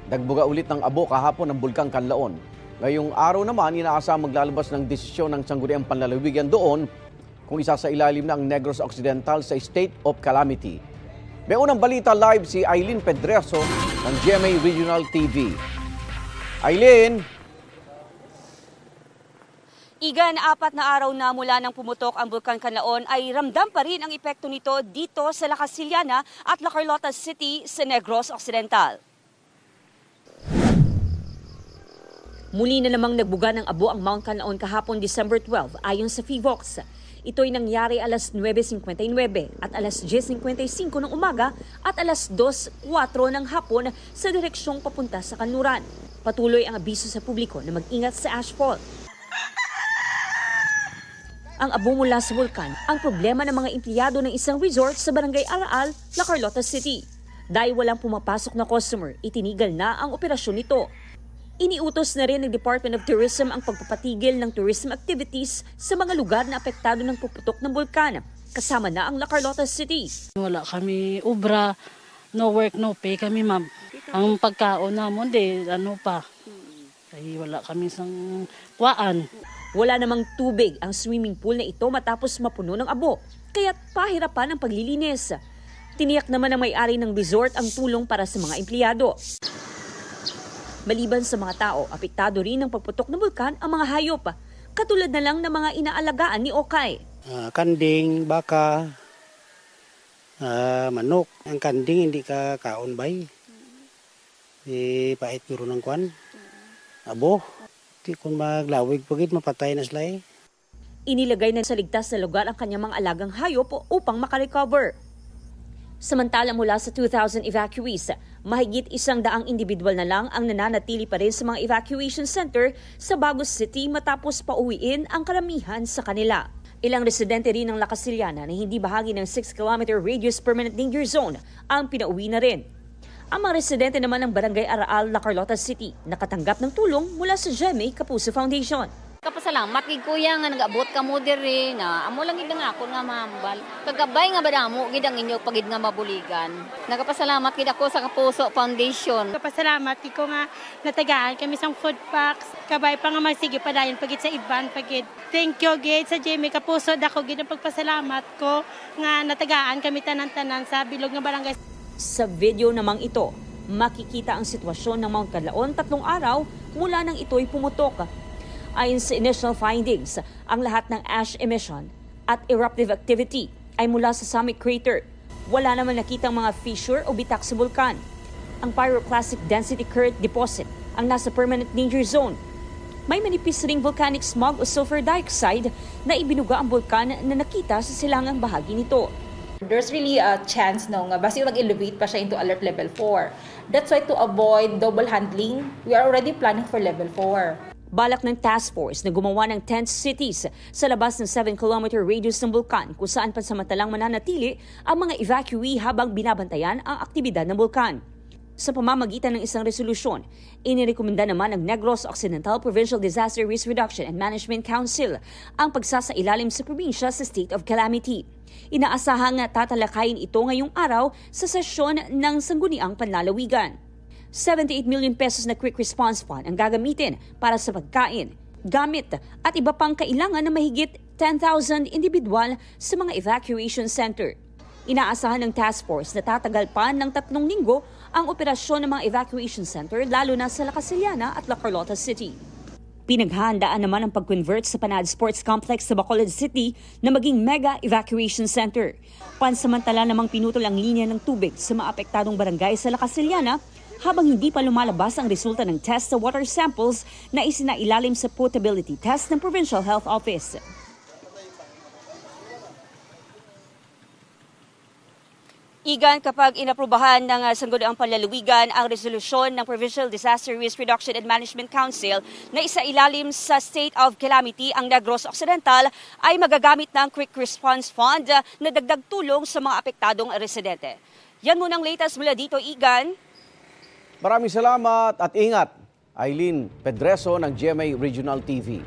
Dagbuga ulit ng abo kahapon ng Bulkang Kanlaon. Ngayong araw naman, inaasahang maglalabas ng desisyon ng Sangguniang Panlalawigan doon kung isa sa ilalim na ang Negros Occidental sa State of Calamity. May unang balita live si Aileen Pedreso ng GMA Regional TV. Aileen! Igan, 4 na araw na mula nang pumutok ang Bulkang Kanlaon ay ramdam pa rin ang epekto nito dito sa La Casillana at La Carlota City sa Negros Occidental. Muli na namang nagbuga ng abo ang Mount Kanlaon kahapon December 12 ayon sa PHIVOLCS. Ito'y nangyari alas 9:59 at alas 10:55 ng umaga at alas 2:04 ng hapon sa direksyong papunta sa kanluran. Patuloy ang abiso sa publiko na mag-ingat sa ashfall. Ang abo mula sa bulkan ang problema ng mga empleyado ng isang resort sa Barangay Araal, La Carlota City. Dahil walang pumapasok na customer, itinigal na ang operasyon nito. Iniutos na rin ng Department of Tourism ang pagpapatigil ng tourism activities sa mga lugar na apektado ng puputok ng bulkan, kasama na ang La Carlota City. Wala kami ubra, no work, no pay kami, ma'am. Ang pagkaon namon, ay wala kami sang kuwaan. Wala namang tubig ang swimming pool na ito matapos mapuno ng abo, kaya't pahirapan ang paglilinis. Tiniyak naman ng may-ari ng resort ang tulong para sa mga empleyado. Maliban sa mga tao, apektado rin ng pagputok ng bulkan ang mga hayop, katulad na lang ng mga inaalagaan ni Okay. Kanding, baka, manok. Ang kanding hindi ka kaon bay. Pait puro ng kwan. Abo. Di kung maglawig pagit, mapatay na sila eh. Inilagay na sa ligtas na lugar ang kanyang mga alagang hayop upang makarecover. Samantala mula sa 2,000 evacuees, mahigit 100 individual na lang ang nananatili pa rin sa mga evacuation center sa Bagos City matapos pauwiin ang karamihan sa kanila. Ilang residente rin ng La Casillana na hindi bahagi ng 6-kilometer radius permanent danger zone ang pinauwi na rin. Ang mga residente naman ng Barangay Araal, La Carlota City nakatanggap ng tulong mula sa GMA Kapuso Foundation. Kapasalamat gid kuya nga nag-abot ka mo diri na amo lang gid nga ako nga mambal. Kagabay nga badamo gid ang inyo pagid nga mabuligan. Nagapasalamat gid ako sa Kapuso Foundation. Kapasalamat gid ko nga natagaan kami sang food packs. Kabay pa nga magsige padayon pagid sa iban pagid. Thank you gid sa GMA Kapuso dako gid ang pagpasalamat ko nga natagaan kami tanan-tanan sa bilog nga barangay. Sa video namang ito, makikita ang sitwasyon ng Mount Kanlaon 3 araw mula nang ito'y pumutok. Ayon sa initial findings, ang lahat ng ash emission at eruptive activity ay mula sa summit crater. Wala naman nakitang mga fissure o bitak sa bulkan. Ang pyroclastic density current deposit ang nasa permanent danger zone. May manipis ring volcanic smog o sulfur dioxide na ibinuga ang bulkan na nakita sa silangang bahagi nito. There's really a chance basta mag-elevate pa siya into alert level 4. That's why to avoid double handling, we are already planning for level 4. Balak ng task force na gumawa ng tent cities sa labas ng 7-kilometer radius ng bulkan kung saan pansamantalang mananatili ang mga evacuee habang binabantayan ang aktibidad ng bulkan. Sa pamamagitan ng isang resolusyon, inirekomenda naman ng Negros Occidental Provincial Disaster Risk Reduction and Management Council ang pagsasailalim sa probinsya sa state of calamity. Inaasahang tatalakayin ito ngayong araw sa sesyon ng Sangguniang Panlalawigan. 78 million pesos na quick response fund ang gagamitin para sa pagkain, gamit at iba pang kailangan na mahigit 10,000 individual sa mga evacuation center. Inaasahan ng task force na tatagal pa ng 3 linggo ang operasyon ng mga evacuation center lalo na sa La Casillana at La Carlota City. Pinaghahandaan naman ang pag-convert sa Panad Sports Complex sa Bacolod City na maging mega evacuation center. Pansamantala namang pinutol ang linya ng tubig sa mga apektadong barangay sa La Casillana habang hindi pa lumalabas ang resulta ng test sa water samples na isinailalim sa potability test ng Provincial Health Office. Igan, kapag inaprubahan ng Sangguniang Panlalawigan ang resolusyon ng Provincial Disaster Risk Reduction and Management Council na isailalim sa state of calamity ang Negros Occidental ay magagamit ng Quick Response Fund na dagdag tulong sa mga apektadong residente. Yan muna ang latest mula dito, Igan. Maraming salamat at ingat. Aileen Pedreso ng GMA Regional TV.